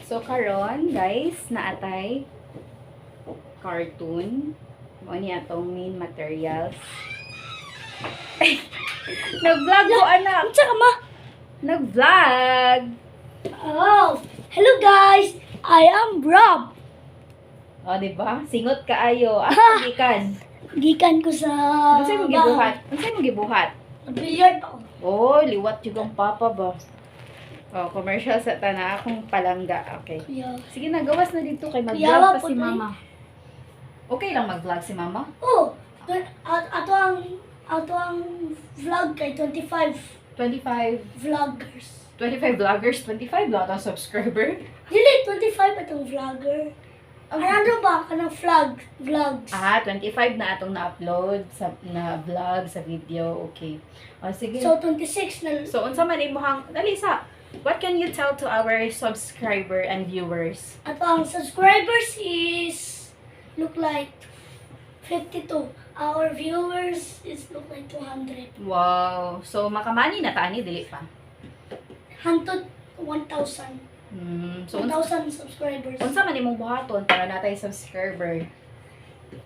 So karon guys, naatay cartoon. Mo niya tong main materials. Nag-vlog ko anak. Unsa ka ma? Nag-vlog. Oh, hello guys. I am Rob. O, di ba? Singot kaayo. Gikan. Gikan ko sa Unsay mo gibuhat? Unsay mo gibuhat? Billiard ako. Oh, liwat jud ang papa ba. Oh, commercial sa tana akong palangga. Okay. Kuya. Sige na, gawas na dito kay Yawa mag-vlog pa po si to eh. mama. Okay lang mag-vlog si mama? Oh, ato ang vlog kay 25 25 vloggers. 25 vloggers, 25 lahat ang subscriber. Dili 25 atong vlogger. Ano ba kanang vlogs? 25 na atong na-upload sa na vlog sa video. Okay. O sige. So 26 na. So unsa man imong Dalisa? What can you tell to our subscriber and viewers? Ato ang subscribers is look like 52. Our viewers is look like 200. Wow. So makamani na tani dili pa. Hantod 1,000. So 1,000 subscribers. unsa man imong buhaton para natay subscriber?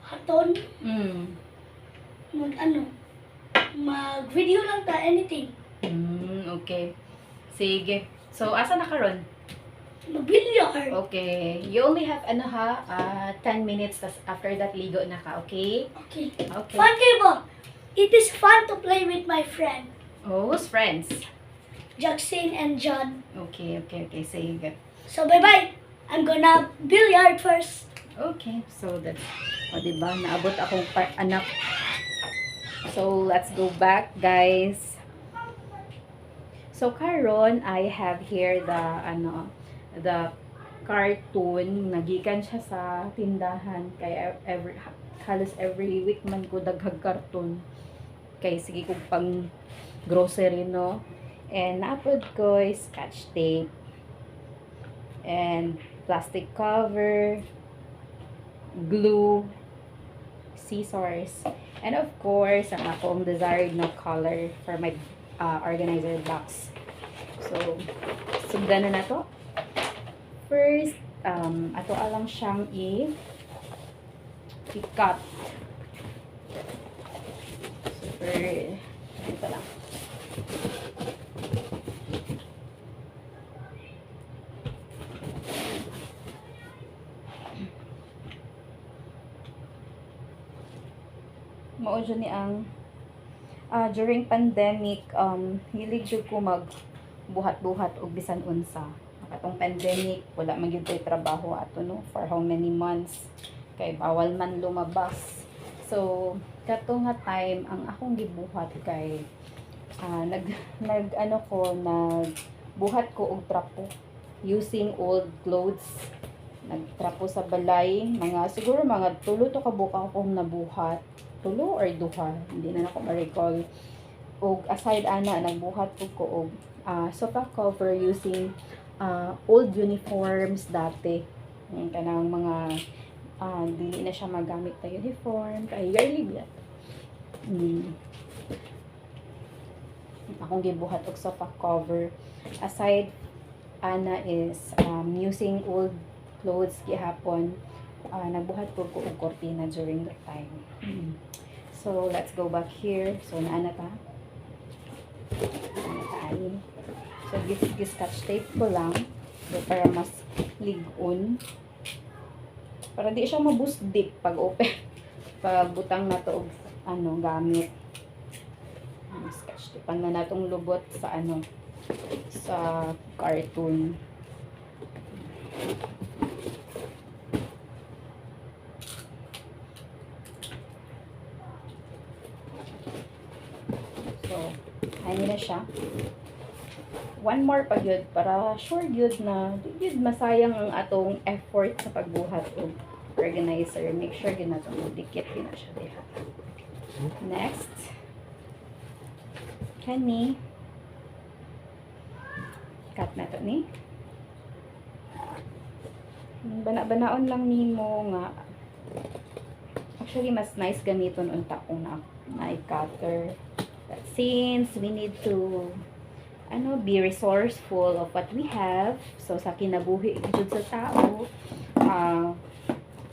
Haton, Mm. mag-video lang ta, anything. Okay. Sige. So asa na karon? Mag-billiard. Okay. You only have 10 minutes tas after that ligo na ka, okay? Okay. Okay. Fun kayo ba? It is fun to play with my friend, Oh, who's friends? Jackson and John. Okay. Sige. So, bye-bye. I'm gonna billiard first. Okay. So that's diba? Naabot akong anak. So let's go back, guys. So karon I have here the cartoon, nagikan siya sa tindahan kay halos every week man ko daghag cartoon kay sige kog pang grocery, no, and naapod ko is scotch tape and plastic cover, glue, scissors, and of course ang akong desired na color for my organizer box. So sugdan na to. First, ato alang siyang i-cut. Super, ito lang. Mao dyan ni ang during pandemic, hilig jud ko mag buhat-buhat og bisan unsa. Katong pandemic, wala man gyud ko'y trabaho ato, no, for how many months kay bawal man lumabas. So kato nga time ang akong gibuhat kay nagbuhat ko og trapo using old clothes. Nagtrapo sa balay, siguro mga 3 to ka buka akong nabuhat. 3 or 2, hindi na ako ma-recall. Og aside ana nagbuhat ko og sofa cover using old uniforms dati. Kanang mga dili na siya magamit na uniform kay yearly biya. Akong gibuhat og sofa cover. Aside ana is using old clothes gihapon. Nagbuhat ko og kortina during that time. So let's go back here. So naana ta. So scotch tape ko lang para mas ligon, para di siya mabusdik pag open pag butang na to og gamit. Scotch tape na natong lubot sa sa cartoon. So ayun na siya. One more pa yun para sure yun na yun masayang ang atong effort sa pagbuhat og organizer. Make sure yun na itong dikit yun na siya diha. Next, kani cut na to ni. Bana-banaon lang nimo nga. Actually mas nice gamiton unta kung na i-cutter. But since we need to be resourceful of what we have. So sa kinabuhi jud sa tao,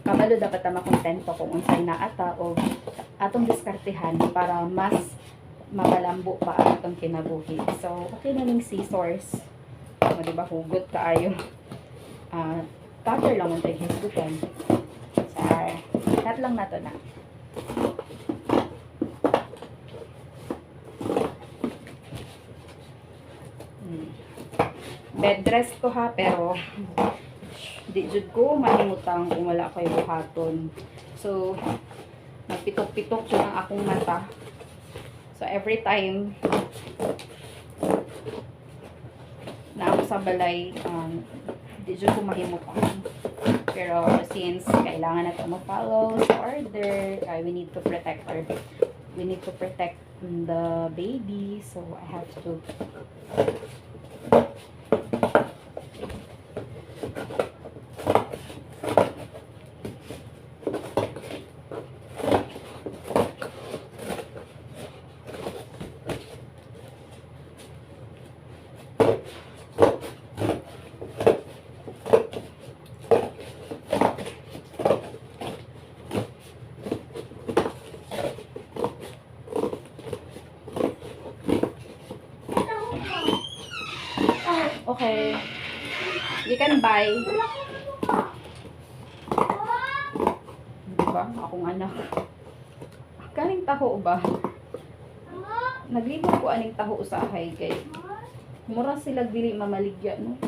kabalo dapat ta makontento kung unsay naata o atong diskartehan para mas mapalambo pa ang atong kinabuhi. So okay na ning scissors. O di ba hugot kaayo. Cover lang ang tayo higutan. Cut lang na to na. Bed rest ko ha, pero di jud ko manimutang kung wala ko'y buhaton. So, nagpitok-pitok jud ang akong mata. So, every time na ako sa balay, di jud ko mahimutang. Pero since kailangan natin mag-follow sa order, we need to protect the baby, so I have to okay. You can buy. Diba? Akong anak. Kaning taho ba? Naglibot ko aning taho sa ahay kay mura sila dili mamaligya, no?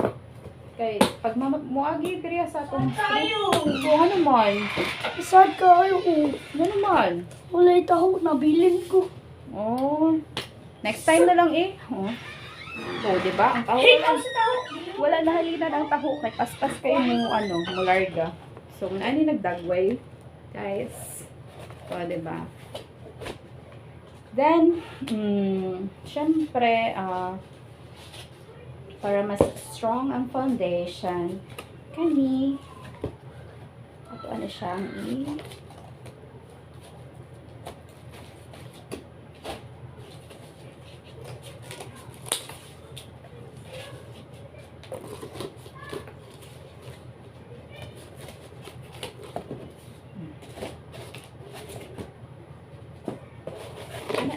Kay pag muagi diri sa atong street. So, ano man? Sad kayo ko. Ano naman? Wala taho, nabilin ko. Oh. Next time na lang eh. Oh. So, di ba? Ang taho Ikaw sa taho. wala na halinan ang taho kay paspas kayo mo larga. So, kung ano nagdagway, guys. So, di ba? Then, syempre, para mas strong ang foundation, kani, ano siyang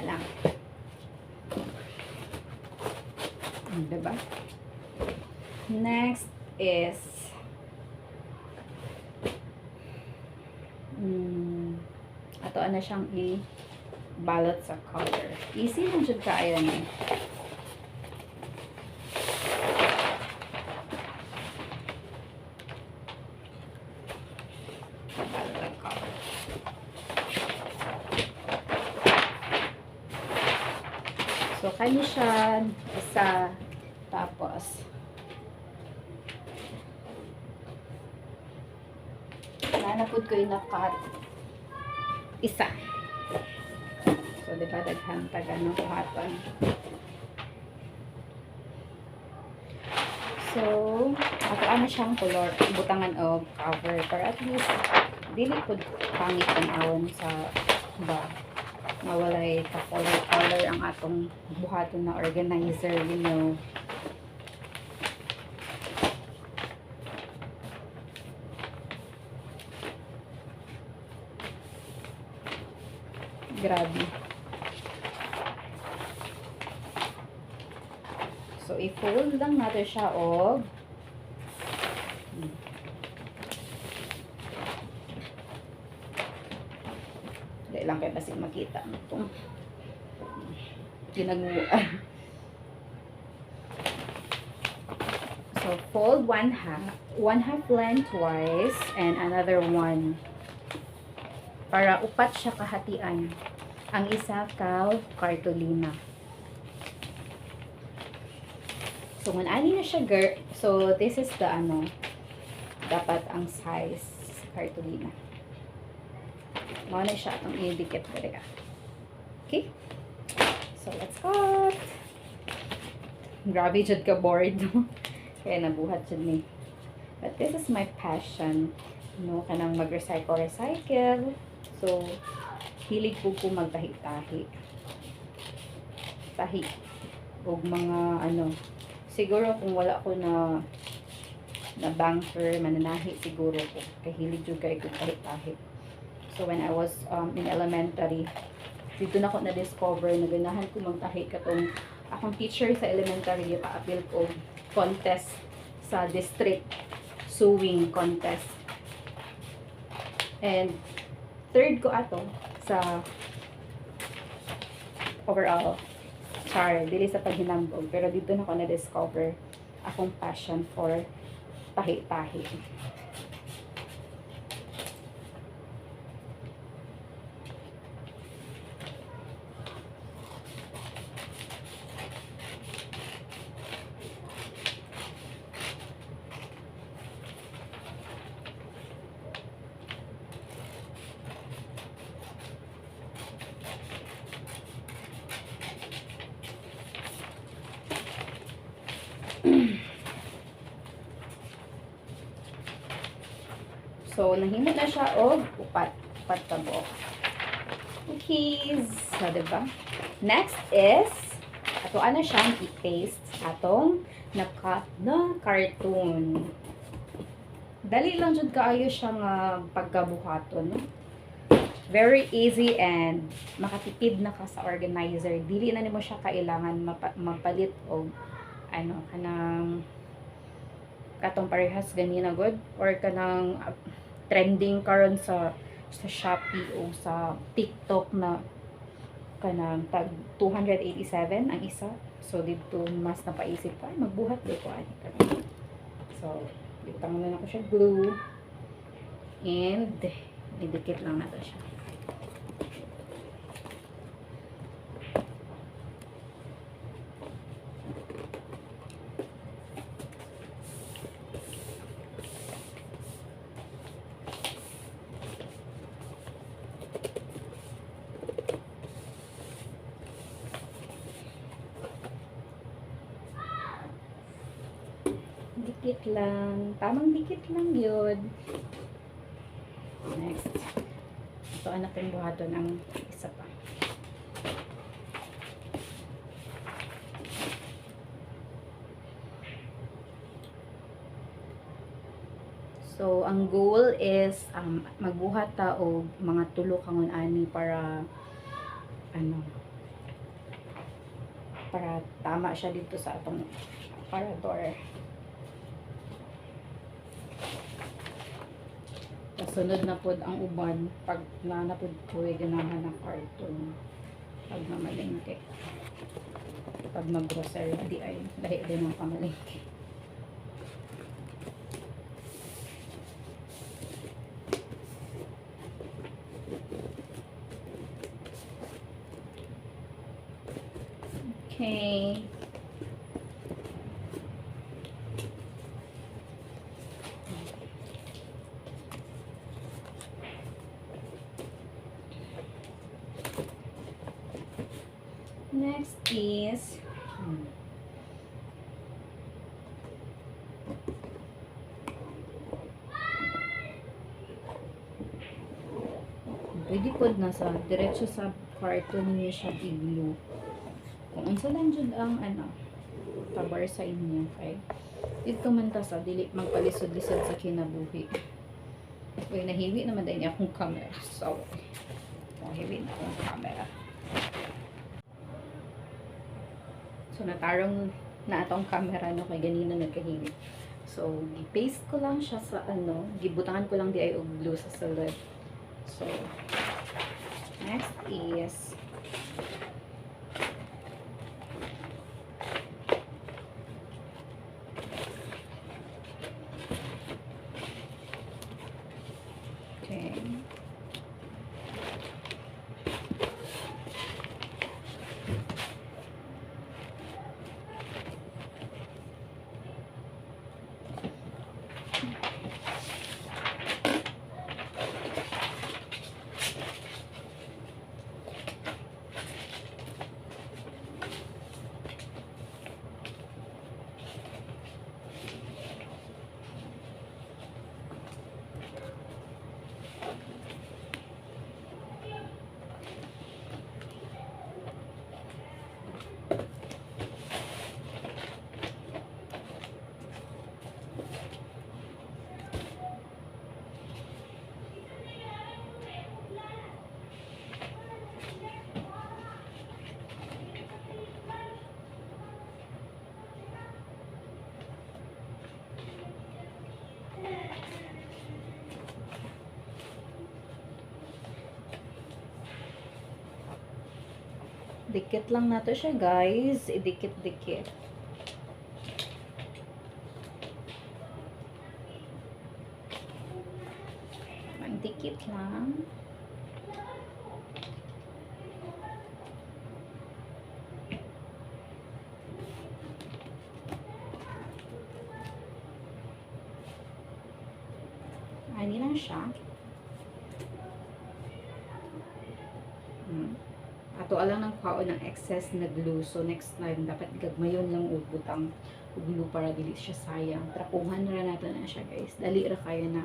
lang. Diba? Next is ato na siyang i-balot sa color. Easy lang siya kaya niya. Balot ang color. So, kanya siya isa, tapos nanapod ko yung nakat isa. So, diba, daghan taga ng kuhaton. So, ato ano siyang color, butangan o cover, pero at least, dili po pangit ang awon sa bag. Nawalay ka-color ang atong buhaton na organizer, you know. Grabe. So, i-fold lang natin siya og dahil lang kayo kasi makita itong ginagawa. So, fold one half lengthwise and another one para upat siya kahatian. Ang isa cartolina. So, kung ani na siya, so this is the dapat ang size cartolina. Mao na siya itong i-dikit talaga. Okay? So, let's cut. Grabe jud ka bored. Kaya nabuhat jud ni. But this is my passion. No, kanang mag-recycle. So, hilig ko magtahi-tahi. Tahi. o mga ano, siguro kung wala ko na banker, mananahi siguro ko. Kahilig yung kay kong tahi-tahi. So, when I was in elementary, dito na ko na-discover na ganahan ko magtahi katong akong teacher sa elementary, pa-appeal ko contest sa district sewing contest. And third ko ato sa overall. Char, dili sa paghinambog. Pero dito na ko na-discover akong passion for tahi-tahi. So, nahimo na siya og upat tabo. Okay, so, diba? Next is, ato ano siyang i-paste atong na-cut na cartoon. Dali lang jud kaayo siya nga pagkabuhaton, no? Very easy and makatipid na ka sa organizer. Dili na nimo siya kailangan mapalit og ano kanang katong parehas ganina good or kanang trending karon sa Shopee o sa TikTok na kanang tag 287 ang isa. So dito mas napaisip pa magbuhat dito ani kanang. So bitang na ko siya glue and idikit lang nato siya. Dikit lang. Tamang dikit lang yun. Next. Ito anak yung buhaton ang isa pa. So, ang goal is magbuhat ta o mga tulo kangon ani para ano para tama siya dito sa atong aparador. Kasunod na pod ang uban pag nanapod ko ganahan ng carton pag mamalingke. Pag mag-grocery di ay lahi din ang pamalingke. Okay. Next is pwede pod na sa diretso sa carton niyo siya i-glue. Kung unsa lang jud ang ano tabar sa inyo kay dito man ta sa dili magpalisod-lisod sa kinabuhi. Uy, nahiwi naman din akong camera. So, nahiwi na akong camera. So, natarong na atong camera no kay ganina nagkahiwi. So, i-paste ko lang siya sa ano, gibutangan ko lang di ay og glue sa sulod. So, next is okay. Dikit lang nato siya, guys. Idikit-dikit. Dikit lang. Ani lang siya. Ato alang ng kaon ng excess na glue. So next time dapat gagmayon lang ug butang ug glue para dili siya sayang. Trapuhan ra nato na siya, guys. Dali ra kaya na.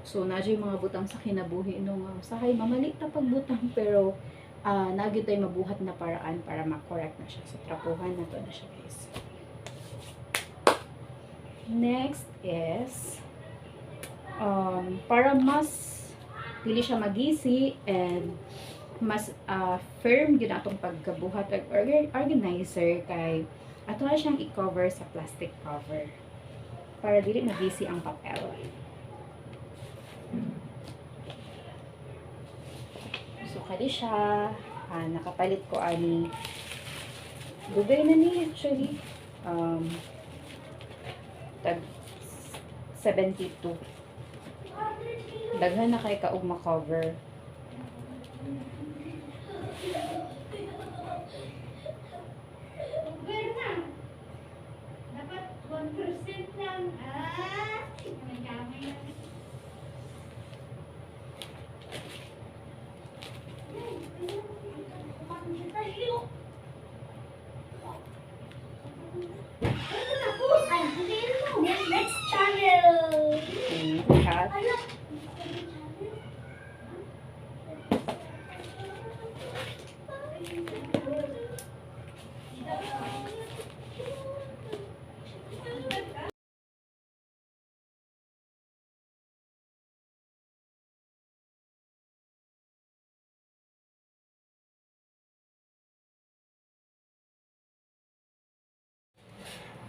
So nadyo mga butang sa kinabuhi no nga usahay mamali ta pagbutang pero nagyud tay mabuhat na paraan para ma-correct na siya. So trapuhan nato na siya, guys. Next is para mas dili siya magisi and mas firm yun atong pagkabuhat og organizer kay ato na siyang i-cover sa plastic cover para dili magisi ang papel. So kadi siya nakapalit ko ani dugay na ni actually tag 72 daghan na kay kaog ma-cover. Dapat 1% lang. May gamay na. Next channel. Cut.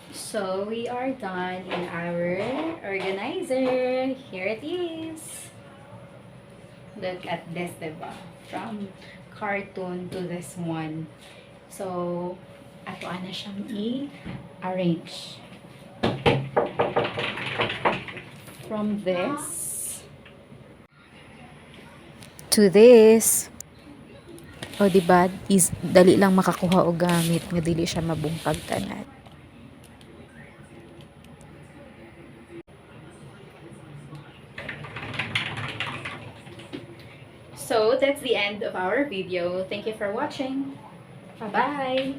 So we are done in our organizer. Here it is. Look at this, diba? From cartoon to this one. So, ato na siyang i-arrange. From this to this. O diba, is dali lang makakuha o gamit nga dili siya mabungkag tanan. So that's the end of our video. Thank you for watching. Bye-bye.